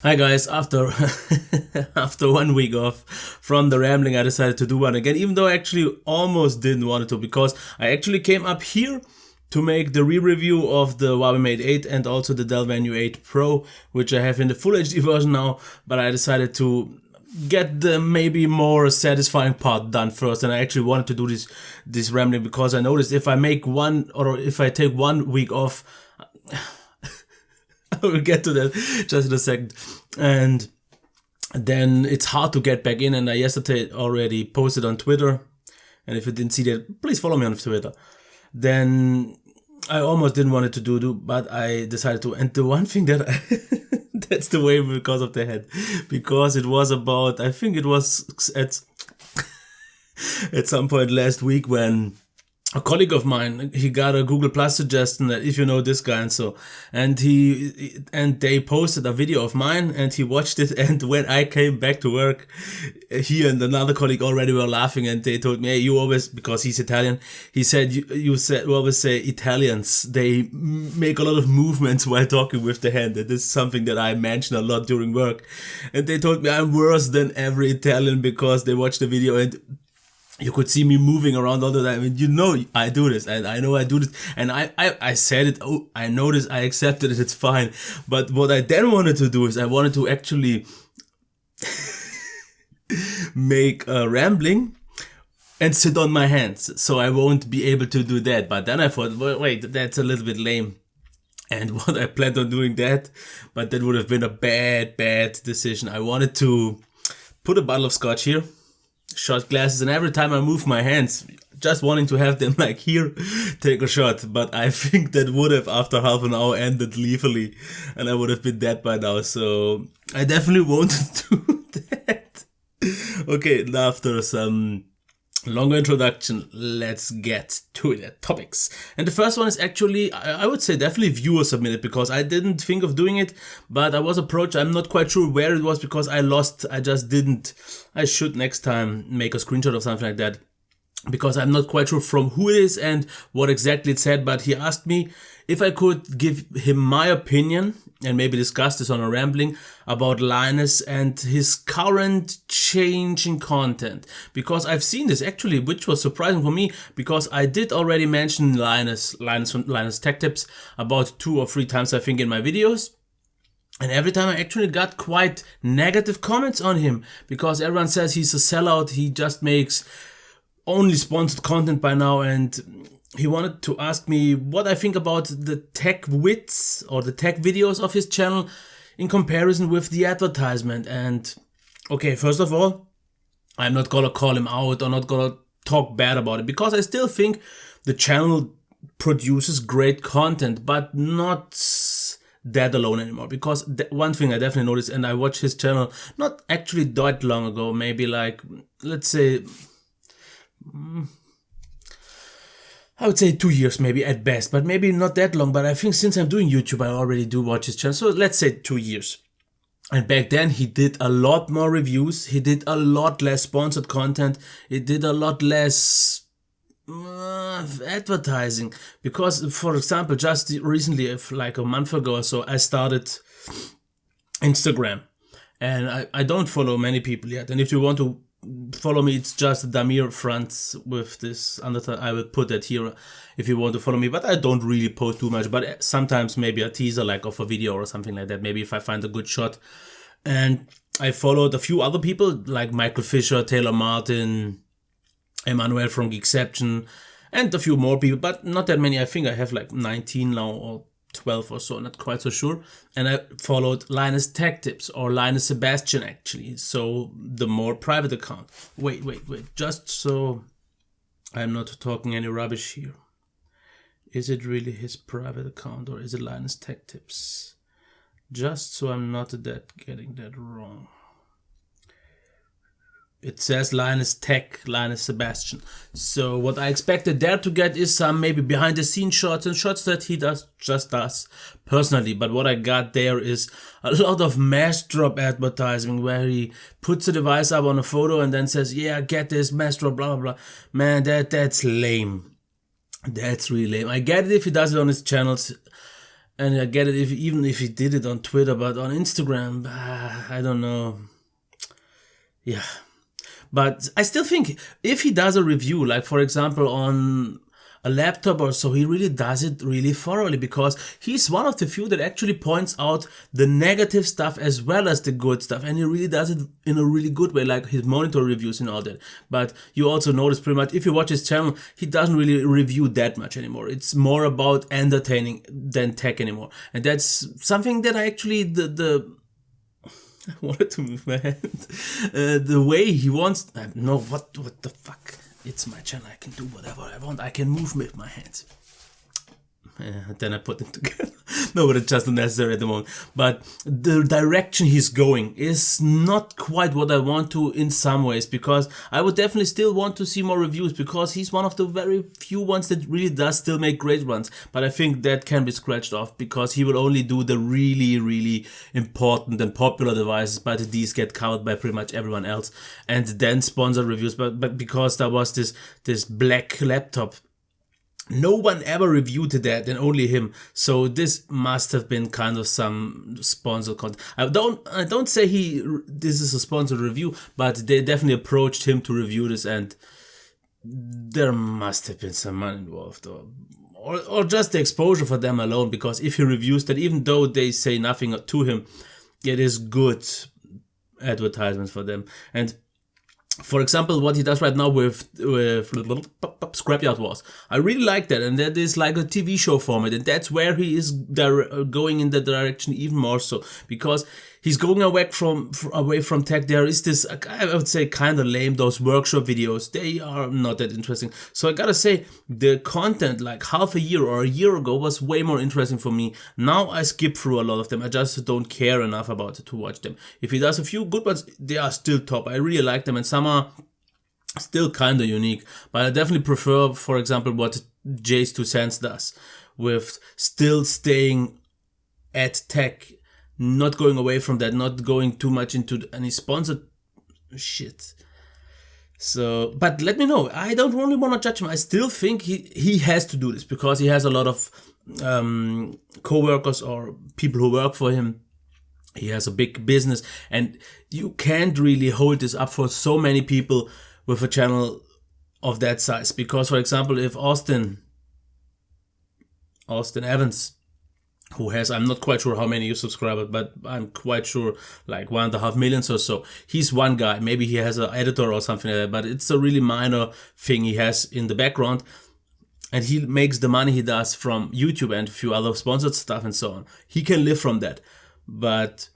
Hi guys, after after 1 week off from the rambling, I decided to do one again, even though I actually almost didn't want to, because I actually came up here to make the re-review of the Huawei Mate 8 and also the Dell Venue 8 Pro, which I have in the Full HD version now, but I decided to get the maybe more satisfying part done first, and I actually wanted to do this rambling because I noticed if I take 1 week off, I will get to that just in a second, and then it's hard to get back in. And I yesterday already posted on Twitter, and if you didn't see that, please follow me on Twitter. Then I almost didn't want it to do, but I decided to. And the one thing that that's the way because of the head, because it was about, I think it was at some point last week when a colleague of mine, he got a Google Plus suggestion that if you know this guy and they posted a video of mine and he watched it, and when I came back to work, he and another colleague already were laughing, and they told me, hey, you always, because he's Italian, he said, you always say Italians, they make a lot of movements while talking with the hand, and this is something that I mention a lot during work, and they told me I'm worse than every Italian because they watched the video and you could see me moving around all the time. I mean, I do this, and I know I do this, and I said it. Oh, I know this. I accepted it. It's fine. But what I then wanted to do is I wanted to actually make a rambling and sit on my hands, so I won't be able to do that. But then I thought, wait, that's a little bit lame. And what I planned on doing that, but that would have been a bad decision. I wanted to put a bottle of scotch here, shot glasses, and every time I move my hands, just wanting to have them like here, take a shot. But I think that would have, after half an hour, ended lethally, and I would have been dead by now. So I definitely won't do that. Okay, after some longer introduction, let's get to the topics. And the first one is actually, I would say definitely viewer submitted, because I didn't think of doing it, but I was approached. I'm not quite sure where it was because I just didn't. I should next time make a screenshot of something like that, because I'm not quite sure from who it is and what exactly it said, but he asked me if I could give him my opinion and maybe discuss this on a rambling about Linus and his current change in content. Because I've seen this actually, which was surprising for me, because I did already mention Linus from Linus Tech Tips about 2 or 3 times, I think, in my videos. And every time I actually got quite negative comments on him, because everyone says he's a sellout, he just makes only sponsored content by now, and he wanted to ask me what I think about the tech vids or the tech videos of his channel in comparison with the advertisement. And okay, first of all, I'm not gonna call him out or not gonna talk bad about it, because I still think the channel produces great content, but not that alone anymore. Because one thing I definitely noticed, and I watched his channel not actually that long ago, maybe like, let's say, I would say 2 years maybe at best, but maybe not that long. But I think since I'm doing YouTube, I already do watch his channel. So let's say 2 years. And back then he did a lot more reviews. He did a lot less sponsored content. He did a lot less advertising. Because, for example, just recently, like a month ago or so, I started Instagram. And I don't follow many people yet. And if you want to follow me, it's just Damir Franz with this undertone. I will put that here if you want to follow me, but I don't really post too much, but sometimes maybe a teaser like of a video or something like that, maybe if I find a good shot. And I followed a few other people like Michael Fisher, Taylor Martin, Emmanuel from Geekception, and a few more people, but not that many. I think I have like 19 now or 12 or so, not quite so sure. And I followed Linus Tech Tips, or Linus Sebastian actually, so the more private account. Wait, just so I'm not talking any rubbish here. Is it really his private account, or is it Linus Tech Tips? Just so I'm not getting that wrong. It says Linus Tech, Linus Sebastian. So what I expected there to get is some maybe behind the scenes shots and shots that he does personally. But what I got there is a lot of mass drop advertising where he puts the device up on a photo and then says, yeah, get this mass drop, blah, blah, blah. Man, that's lame. That's really lame. I get it if he does it on his channels. And I get it even if he did it on Twitter, but on Instagram, I don't know. Yeah. But I still think if he does a review, like for example on a laptop or so, he really does it really thoroughly, because he's one of the few that actually points out the negative stuff as well as the good stuff, and he really does it in a really good way, like his monitor reviews and all that. But you also notice pretty much, if you watch his channel, he doesn't really review that much anymore. It's more about entertaining than tech anymore, and that's something that I actually I wanted to move my hand. The way he wants. No, what the fuck? It's my channel. I can do whatever I want. I can move with my hands. Then I put them together. No, but it's just unnecessary at the moment. But the direction he's going is not quite what I want to in some ways, because I would definitely still want to see more reviews, because he's one of the very few ones that really does still make great ones. But I think that can be scratched off, because he will only do the really, really important and popular devices, but these get covered by pretty much everyone else. And then sponsored reviews. But because there was this black laptop, no one ever reviewed that, and only him. So this must have been kind of some sponsored content. I don't say this is a sponsored review, but they definitely approached him to review this, and there must have been some money involved, or just the exposure for them alone. Because if he reviews that, even though they say nothing to him, it is good advertisement for them. And for example, what he does right now with Scrapyard Wars, I really like that, and that is like a TV show format, and that's where he is going in that direction even more so, because he's going away from tech. There is this, I would say, kind of lame, those workshop videos. They are not that interesting. So I gotta say, the content like half a year or a year ago was way more interesting for me. Now I skip through a lot of them. I just don't care enough about it to watch them. If he does a few good ones, they are still top. I really like them, and some are still kind of unique. But I definitely prefer, for example, what Jay's 2 Cents does, with still staying at tech, not going away from that, not going too much into any sponsored shit. So, but let me know. I don't really want to judge him. I still think he has to do this, because he has a lot of co-workers or people who work for him. He has a big business, and you can't really hold this up for so many people with a channel of that size. Because, for example, if Austin Evans, who has, I'm not quite sure how many subscribers, but I'm quite sure like 1.5 million or so. He's one guy. Maybe he has an editor or something like that, but it's a really minor thing he has in the background. And he makes the money he does from YouTube and a few other sponsored stuff and so on. He can live from that. But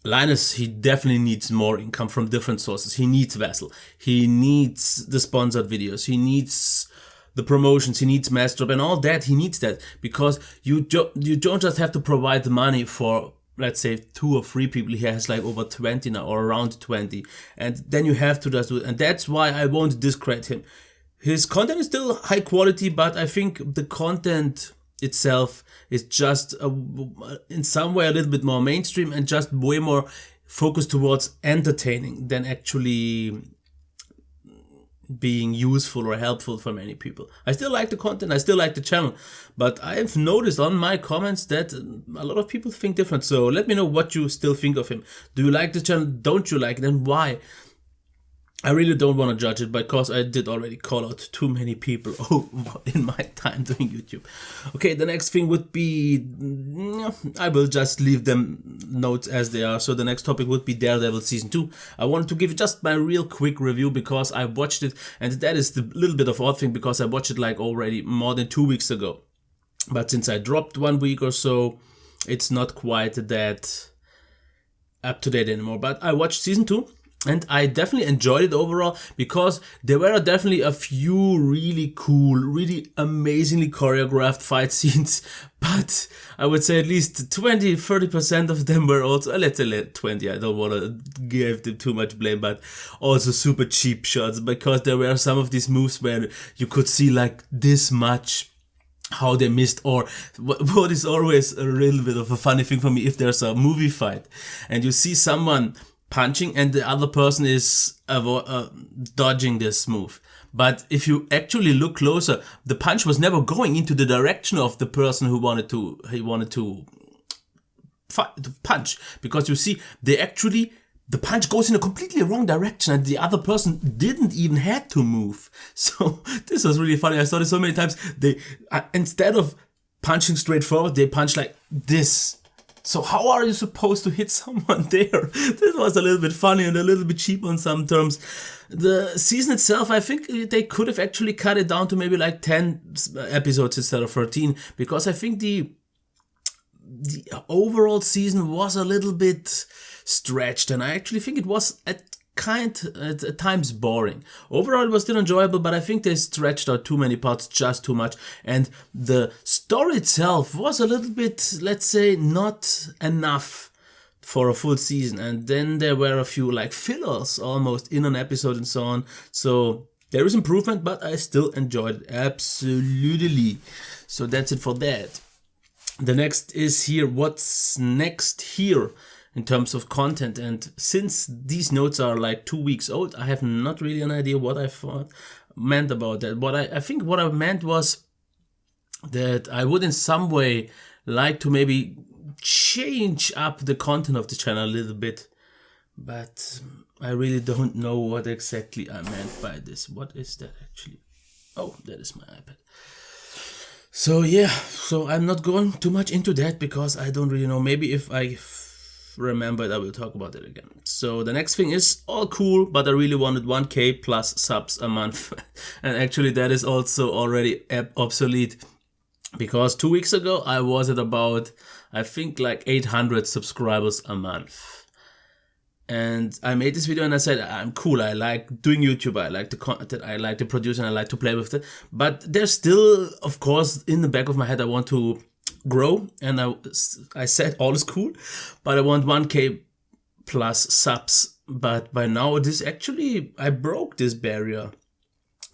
Linus, he definitely needs more income from different sources. He needs Vessel. He needs the sponsored videos. He needs the promotions, he needs Master and all that. He needs that, because you don't just have to provide the money for, let's say, 2 or 3 people. He has like over 20 now, or around 20, and then you have to just do it. And that's why I won't discredit him. His content is still high quality, but I think the content itself is just in some way a little bit more mainstream, and just way more focused towards entertaining than actually being useful or helpful for many people. I still like the content, I still like the channel, but I've noticed on my comments that a lot of people think different. So let me know what you still think of him. Do you like the channel? Don't you like it? And why? I really don't want to judge it, because I did already call out too many people in my time doing YouTube. Okay, the next thing would be, I will just leave them notes as they are. So the next topic would be Daredevil Season 2. I wanted to give just my real quick review, because I watched it, and that is the little bit of odd thing, because I watched it like already more than 2 weeks ago. But since I dropped 1 week or so, it's not quite that up to date anymore. But I watched Season 2. And I definitely enjoyed it overall, because there were definitely a few really cool, really amazingly choreographed fight scenes. But I would say at least 20-30% of them were also, let's say 20, I don't want to give them too much blame, but also super cheap shots. Because there were some of these moves where you could see like this much how they missed, or what is always a little bit of a funny thing for me, if there's a movie fight and you see someone punching and the other person is dodging this move. But if you actually look closer, the punch was never going into the direction of the person who wanted to punch, because you see, the punch goes in a completely wrong direction and the other person didn't even had to move. So this was really funny. I saw this so many times. They instead of punching straight forward, they punch like this. So how are you supposed to hit someone there? This was a little bit funny and a little bit cheap on some terms. The season itself, I think they could have actually cut it down to maybe like 10 episodes instead of 13, because I think the overall season was a little bit stretched, and I actually think it was at times boring. Overall it was still enjoyable, but I think they stretched out too many parts, just too much, and the story itself was a little bit, let's say, not enough for a full season. And then there were a few like fillers almost in an episode and so on. So there is improvement, but I still enjoyed it absolutely. So that's it for that. The next is here, what's next here in terms of content. And since these notes are like 2 weeks old, I have not really an idea what I meant about that. I think what I meant was that I would in some way like to maybe change up the content of the channel a little bit, but I really don't know what exactly I meant by this. What is that actually? Oh, that is my iPad. So yeah, so I'm not going too much into that because I don't really know. Maybe if I remember it, I will talk about it again. So the next thing is all cool, but I really wanted 1K plus subs a month. And actually that is also already obsolete, because 2 weeks ago I was at about, I think, like 800 subscribers a month. And I made this video and I said, I'm cool, I like doing YouTube, I like the content, I like to produce, and I like to play with it. But there's still, of course, in the back of my head, I want to grow. And I said all is cool, but I want 1K plus subs. But by now, I broke this barrier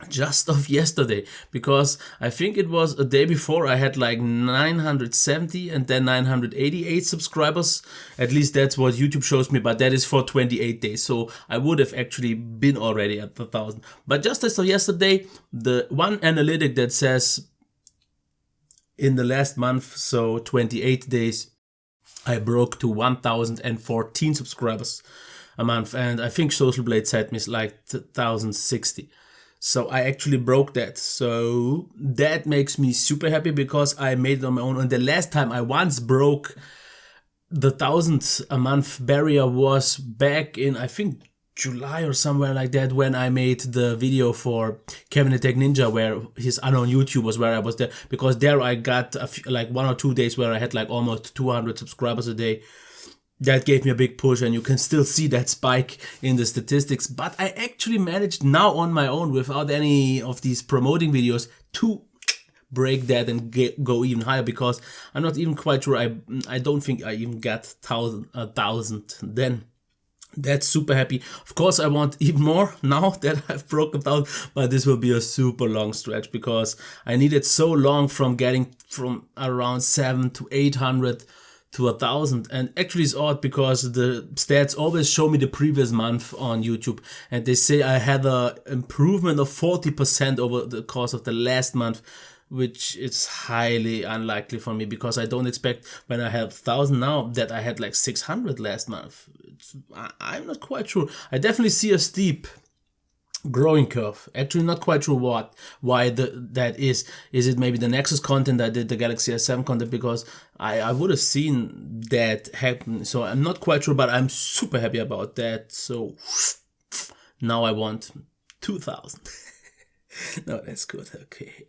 just of yesterday, because I think it was a day before I had like 970 and then 988 subscribers. At least that's what YouTube shows me, but that is for 28 days. So I would have actually been already at 1,000. But just as of yesterday, the one analytic that says in the last month, so 28 days, I broke to 1,014 subscribers a month. And I think Social Blade said me like 1,060. So I actually broke that. So that makes me super happy because I made it on my own. And the last time I once broke the 1,000 a month barrier was back in, I think, July or somewhere like that, when I made the video for Kevin the Tech Ninja, where his unknown YouTube was, where I was there. Because there I got like 1 or 2 days where I had like almost 200 subscribers a day. That gave me a big push, and you can still see that spike in the statistics. But I actually managed now on my own, without any of these promoting videos, to break that and go even higher, because I'm not even quite sure. I don't think I even got 1,000 then. That's super happy. Of course, I want even more now that I've broken down, but this will be a super long stretch because I needed so long from getting from around 700 to 800 to 1,000. And actually it's odd because the stats always show me the previous month on YouTube, and they say I had a improvement of 40% over the course of the last month, which is highly unlikely for me, because I don't expect when I have 1,000 now that I had like 600 last month. I'm not quite sure. I definitely see a steep growing curve. Actually not quite sure why that is. Is it maybe the Nexus content I did, the Galaxy S7 content? Because I would have seen that happen. So I'm not quite sure, but I'm super happy about that. So now I want 2,000. No, that's good. Okay.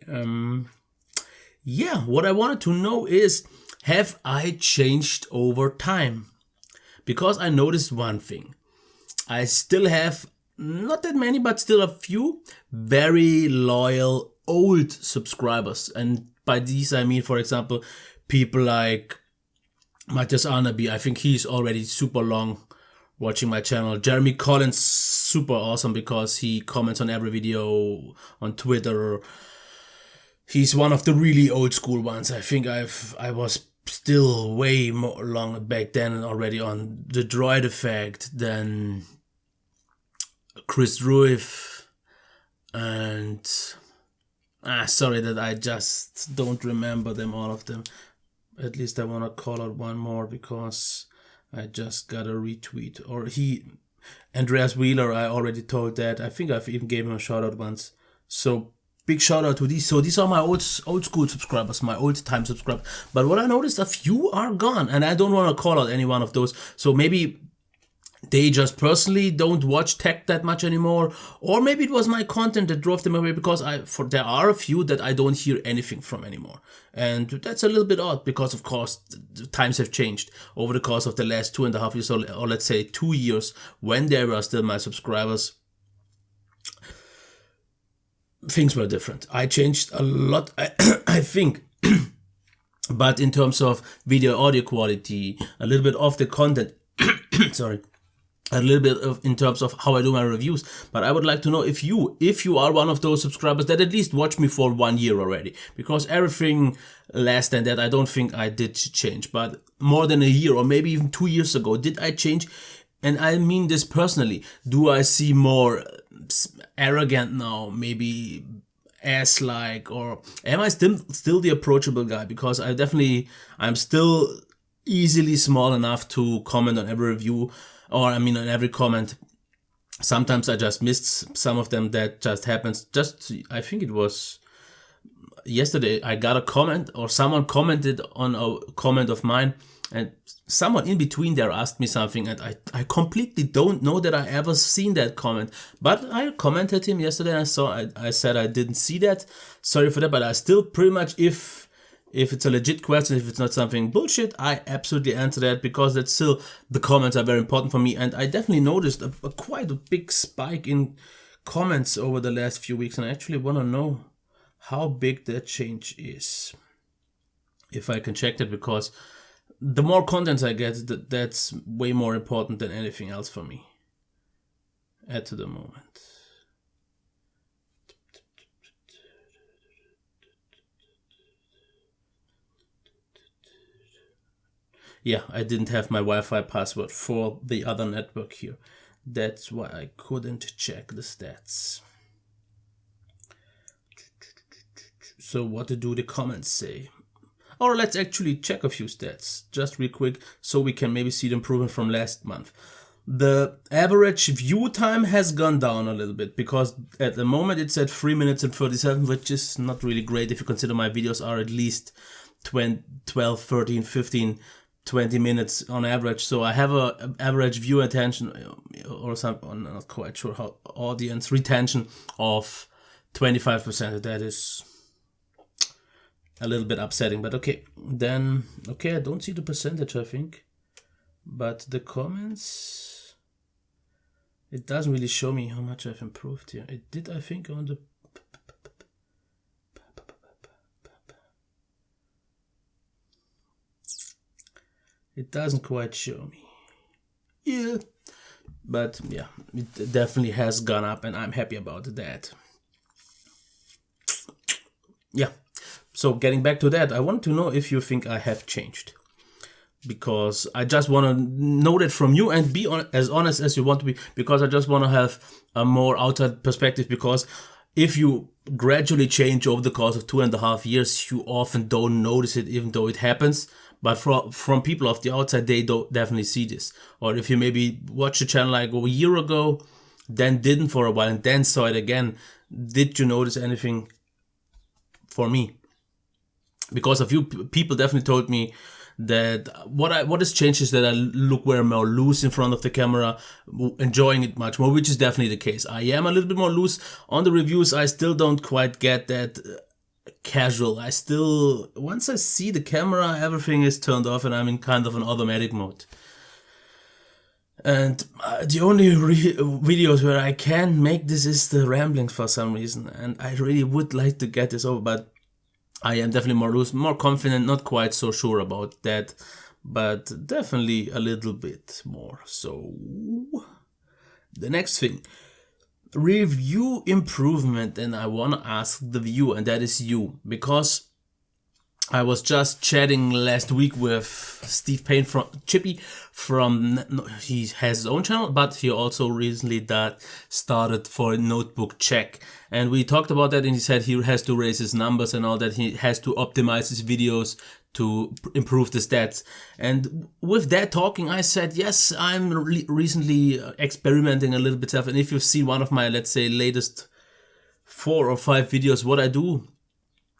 Yeah, what I wanted to know is, have I changed over time? Because I noticed one thing. I still have not that many, but still a few very loyal old subscribers. And by these I mean, for example, people like Matthias Arnaby. I think he's already super long watching my channel. Jeremy Collins, super awesome because he comments on every video on Twitter. He's one of the really old school ones. I think I was still way more long back then already on the droid effect than Chris Ruiff, and sorry that I just don't remember them, all of them. At least I want to call out one more because I just got a retweet. Or Andreas Wheeler, I already told that. I think I've even gave him a shout out once. So big shout out to these. So these are my old school subscribers, my old time subscribers. But what I noticed, a few are gone, and I don't want to call out any one of those. So maybe they just personally don't watch tech that much anymore, or maybe it was my content that drove them away, because there are a few that I don't hear anything from anymore, and that's a little bit odd because of course the times have changed over the course of the last 2.5 years, or let's say 2 years when they were still my subscribers. Things were different. I changed a lot, I think. But in terms of video audio quality, a little bit of the content, sorry, a little bit of in terms of how I do my reviews. But I would like to know if you are one of those subscribers that at least watched me for 1 year already, because everything less than that I don't think I did change. But more than a year, or maybe even 2 years ago, did I change? And I mean this personally. Do I see more arrogant now, maybe ass-like, or am I still the approachable guy? Because I'm still easily small enough to comment on every review, or I mean on every comment. Sometimes I just missed some of them. That just happens. I think it was yesterday I got a comment, or someone commented on a comment of mine, and someone in between there asked me something, and I completely don't know that I ever seen that comment. But I commented him yesterday, and I said I didn't see that. Sorry for that, but I still pretty much, if it's a legit question, if it's not something bullshit, I absolutely answer that, because that's still, the comments are very important for me. And I definitely noticed quite a big spike in comments over the last few weeks, and I actually want to know how big that change is, if I can check that, because the more contents I get, that's way more important than anything else for me at the moment. Yeah, I didn't have my Wi-Fi password for the other network here. That's why I couldn't check the stats. So what do the comments say? Or let's actually check a few stats, just real quick, so we can maybe see the improvement from last month. The average view time has gone down a little bit, because at the moment it's at 3 minutes and 37, which is not really great if you consider my videos are at least 12, 13, 15, 20 minutes on average. So I have a average view attention, or something, I'm not quite sure how, audience retention of 25%. That is a little bit upsetting, but okay. Then, okay, I don't see the percentage, I think. But the comments, it doesn't really show me how much I've improved here. It did, I think, on the... It doesn't quite show me. Yeah. But yeah, it definitely has gone up, and I'm happy about that. Yeah. So getting back to that, I want to know if you think I have changed. Because I just want to know that from you, and be as honest as you want to be, because I just want to have a more outside perspective. Because if you gradually change over the course of 2.5 years, you often don't notice it, even though it happens. But from people of the outside, they don't definitely see this. Or if you maybe watched the channel like a year ago, then didn't for a while, and then saw it again, did you notice anything for me? Because a few people definitely told me that what has changed is that I look way more loose in front of the camera, enjoying it much more, which is definitely the case. I am a little bit more loose on the reviews. I still don't quite get that casual. I still, once I see the camera, everything is turned off and I'm in kind of an automatic mode. And the only videos where I can make this is the ramblings for some reason, and I really would like to get this over, but I am definitely more loose, more confident, not quite so sure about that, but definitely a little bit more. So, the next thing, review improvement, and I want to ask the viewer, and that is you, because I was just chatting last week with Steve Payne from Chippy he has his own channel, but he also recently started for Notebook Check. And we talked about that, and he said he has to raise his numbers and all that. He has to optimize his videos to improve the stats. And with that talking, I said, yes, I'm recently experimenting a little bit stuff. And if you've seen one of my, let's say, latest 4 or 5 videos, what I do,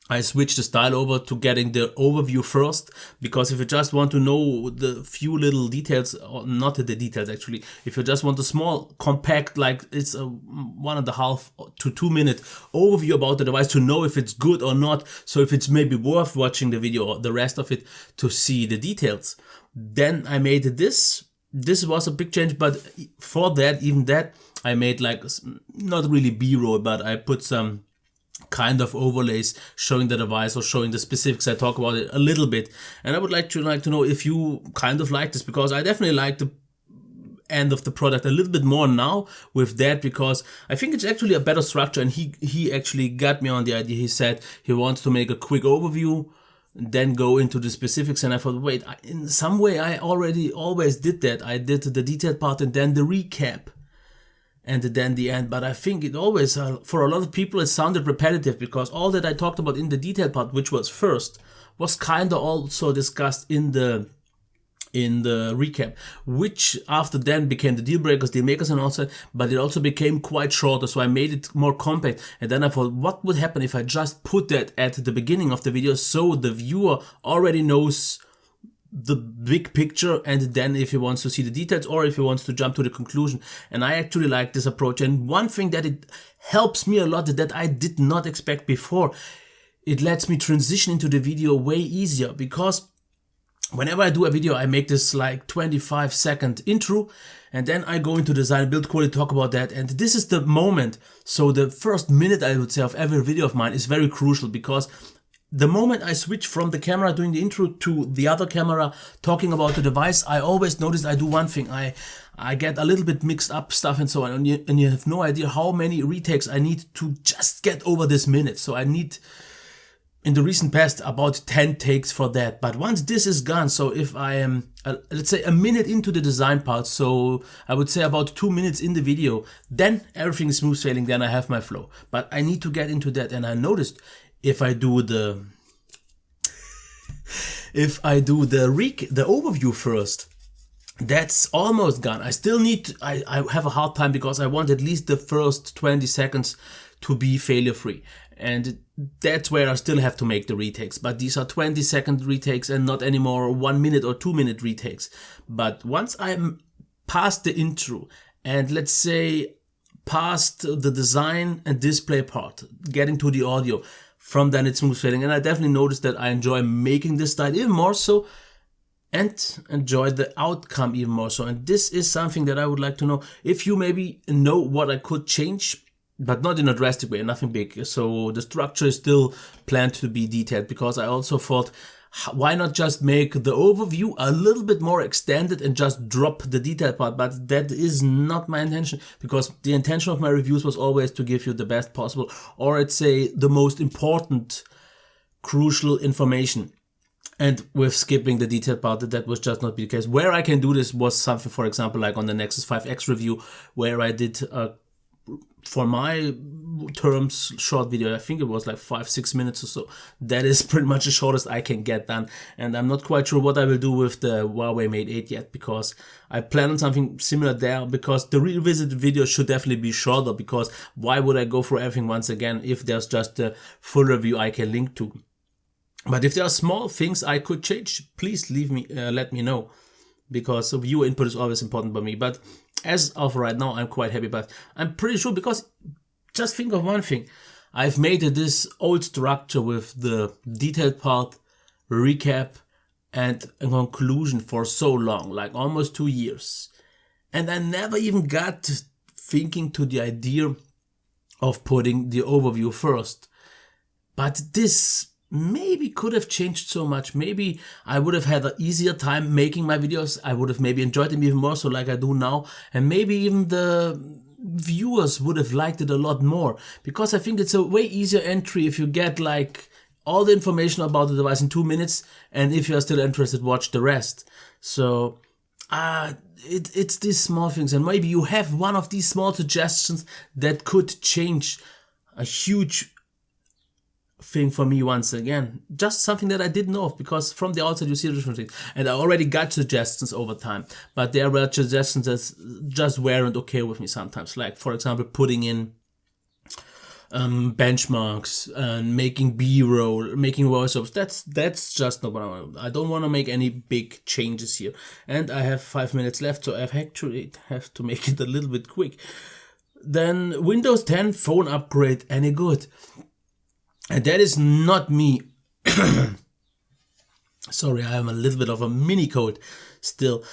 I switch the style over to getting the overview first, because if you just want to know the few little details, or not the details actually, if you just want a small, compact, like it's a 1.5 to 2 minute overview about the device to know if it's good or not, so if it's maybe worth watching the video or the rest of it to see the details, then I made this. This was a big change, but for that, even that, I made like, not really B-roll, but I put some kind of overlays showing the device or showing the specifics. I talk about it a little bit, and I would like to know if you kind of like this, because I definitely like the end of the product a little bit more now with that, because I think it's actually a better structure. And he actually got me on the idea. He said he wants to make a quick overview, then go into the specifics, and I thought, wait, in some way I already always did that. I did the detailed part and then the recap and then the end. But I think it always, for a lot of people, it sounded repetitive, because all that I talked about in the detailed part, which was first, was kind of also discussed in the recap, which after then became the deal breakers, deal makers and all that, but it also became quite shorter, so I made it more compact. And then I thought, what would happen if I just put that at the beginning of the video, so the viewer already knows the big picture, and then if he wants to see the details or if he wants to jump to the conclusion. And I actually like this approach. And one thing that it helps me a lot that I did not expect before, it lets me transition into the video way easier, because whenever I do a video, I make this like 25-second intro, and then I go into design, build quality, talk about that. And this is the moment. So the first minute, I would say, of every video of mine is very crucial, because the moment I switch from the camera doing the intro to the other camera talking about the device, I always notice I do one thing. I get a little bit mixed up stuff and so on, and you have no idea how many retakes I need to just get over this minute. So I need, in the recent past, about 10 takes for that. But once this is gone, so if I am, let's say, a minute into the design part, so I would say about 2 minutes in the video, then everything is smooth sailing, then I have my flow. But I need to get into that, and I noticed if I do the overview first, that's almost gone. I still need I have a hard time, because I want at least the first 20 seconds to be failure free, and that's where I still have to make the retakes. But these are 20-second retakes and not anymore 1 minute or 2 minute retakes. But once I'm past the intro, and let's say past the design and display part, getting to the audio, from then it's smooth sailing. And I definitely noticed that I enjoy making this style even more so, and enjoy the outcome even more so. And this is something that I would like to know if you maybe know what I could change, but not in a drastic way, nothing big. So the structure is still planned to be detailed, because I also thought, why not just make the overview a little bit more extended and just drop the detailed part? But that is not my intention, because the intention of my reviews was always to give you the best possible, or I'd say the most important, crucial information. And with skipping the detailed part, that was just not the case. Where I can do this was something, for example, like on the Nexus 5X review, where I did for my terms short video. I think it was like 5-6 minutes or so. That is pretty much the shortest I can get done, and I'm not quite sure what I will do with the Huawei Mate 8 yet, because I plan on something similar there, because the revisited video should definitely be shorter, because why would I go through everything once again if there's just a full review I can link to? But if there are small things I could change, please let me know, because viewer input is always important for me. But as of right now, I'm quite happy. But I'm pretty sure, because just think of one thing. I've made this old structure with the detailed part, recap, and a conclusion for so long, like almost 2 years. And I never even got thinking to the idea of putting the overview first. But this maybe could have changed so much. Maybe I would have had an easier time making my videos. I would have maybe enjoyed them even more so, like I do now. And maybe even the viewers would have liked it a lot more, because I think it's a way easier entry if you get like all the information about the device in 2 minutes, and if you are still interested, watch the rest. So it's these small things, and maybe you have one of these small suggestions that could change a huge thing for me once again. Just something that I didn't know of, because from the outside you see different things, and I already got suggestions over time, but there were suggestions that just weren't okay with me sometimes, like for example putting in benchmarks and making B-roll, making voiceovers. That's just not what I want. I don't want to make any big changes here, and I have 5 minutes left, so I actually have to make it a little bit quick. Then Windows 10 phone upgrade, any good? And that is not me. Sorry, I am a little bit of a mini cold still.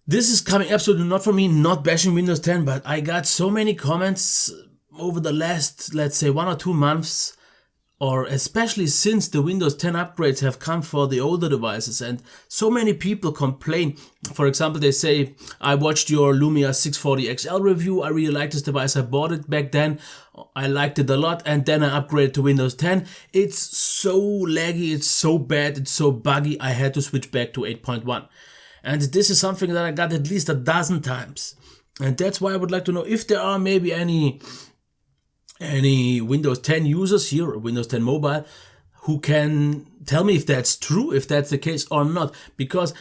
This is coming absolutely not from me, not bashing Windows 10, but I got so many comments over the last, let's say, 1 or 2 months, or especially since the Windows 10 upgrades have come for the older devices, and so many people complain. For example, they say, I watched your Lumia 640 XL review, I really liked this device, I bought it back then, I liked it a lot, and then I upgraded to Windows 10. It's so laggy, it's so bad, it's so buggy, I had to switch back to 8.1. And this is something that I got at least a dozen times. And that's why I would like to know if there are maybe any Windows 10 users here, Windows 10 Mobile, who can tell me if that's true, if that's the case or not. Because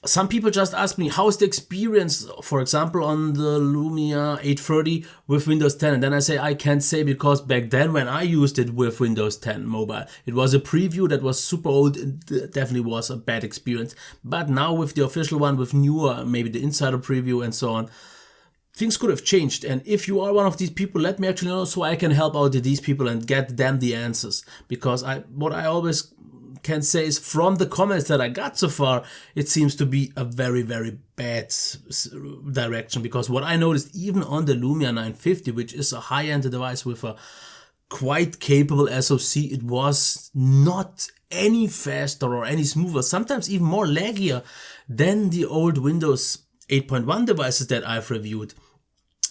some people just ask me, how's the experience, for example, on the Lumia 830 with Windows 10? And then I say, I can't say, because back then when I used it with Windows 10 Mobile, it was a preview that was super old. It definitely was a bad experience. But now with the official one, with newer, maybe the insider preview and so on, things could have changed. And if you are one of these people, let me actually know, so I can help out these people and get them the answers. Because what I always can say is, from the comments that I got so far, it seems to be a very, very bad direction. Because what I noticed, even on the Lumia 950, which is a high-end device with a quite capable SoC, it was not any faster or any smoother, sometimes even more laggier than the old Windows 8.1 devices that I've reviewed.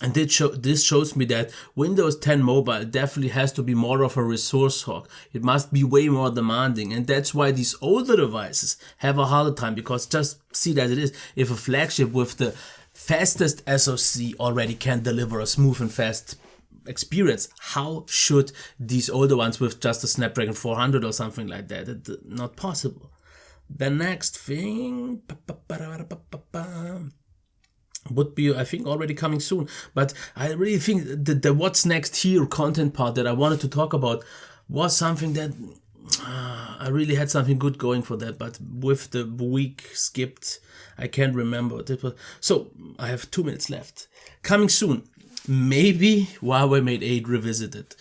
And this shows me that Windows 10 Mobile definitely has to be more of a resource hog. It must be way more demanding, and that's why these older devices have a harder time. Because just see that it is, if a flagship with the fastest SoC already can deliver a smooth and fast experience, how should these older ones with just a Snapdragon 400 or something like that? It's not possible. The next thing would be, I think, already coming soon. But I really think the what's next here content part that I wanted to talk about was something that I really had something good going for that. But with the week skipped, I can't remember what it was. So I have 2 minutes left. Coming soon, maybe Huawei Mate 8 revisited.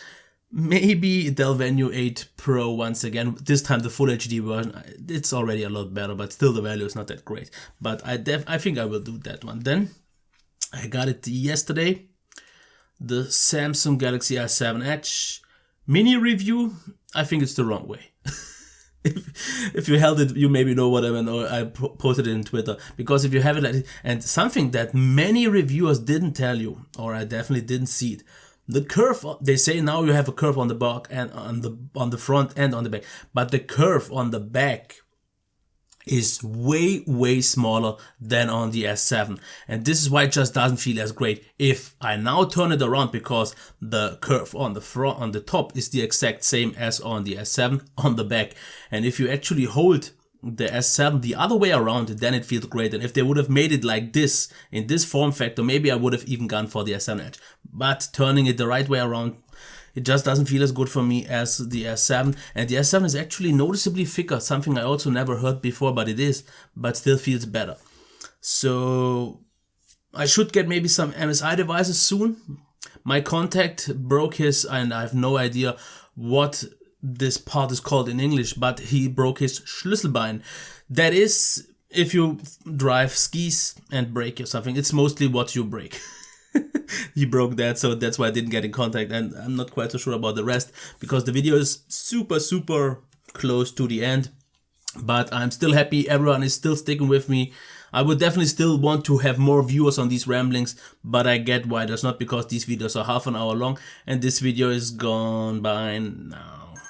Maybe Dell Venue 8 Pro once again, this time the full HD version. It's already a lot better, but still the value is not that great. But I think I will do that one. Then I got it yesterday, the Samsung Galaxy S7 Edge mini review. I think it's the wrong way. If you held it, you maybe know what I meant, or I posted it in Twitter. Because if you have it like this, and something that many reviewers didn't tell you, or I definitely didn't see it, the curve, they say now you have a curve on the back and on the front and on the back, but the curve on the back is way smaller than on the S7, and this is why it just doesn't feel as great. If I now turn it around, because the curve on the front, on the top, is the exact same as on the S7 on the back, and if you actually hold the S7 the other way around, then it feels great. And if they would have made it like this, in this form factor, maybe I would have even gone for the S7 Edge. But turning it the right way around, it just doesn't feel as good for me as the S7. And the S7 is actually noticeably thicker, something I also never heard before, but it is, but still feels better. So I should get maybe some MSI devices soon. My contact broke his, and I have no idea what this part is called in English, but he broke his Schlüsselbein. That is, if you drive skis and break or something, it's mostly what you break. He broke that, so that's why I didn't get in contact, and I'm not quite so sure about the rest, because the video is super close to the end. But I'm still happy, everyone is still sticking with me. I would definitely still want to have more viewers on these ramblings, but I get why there's not, because these videos are half an hour long, and this video is gone by now.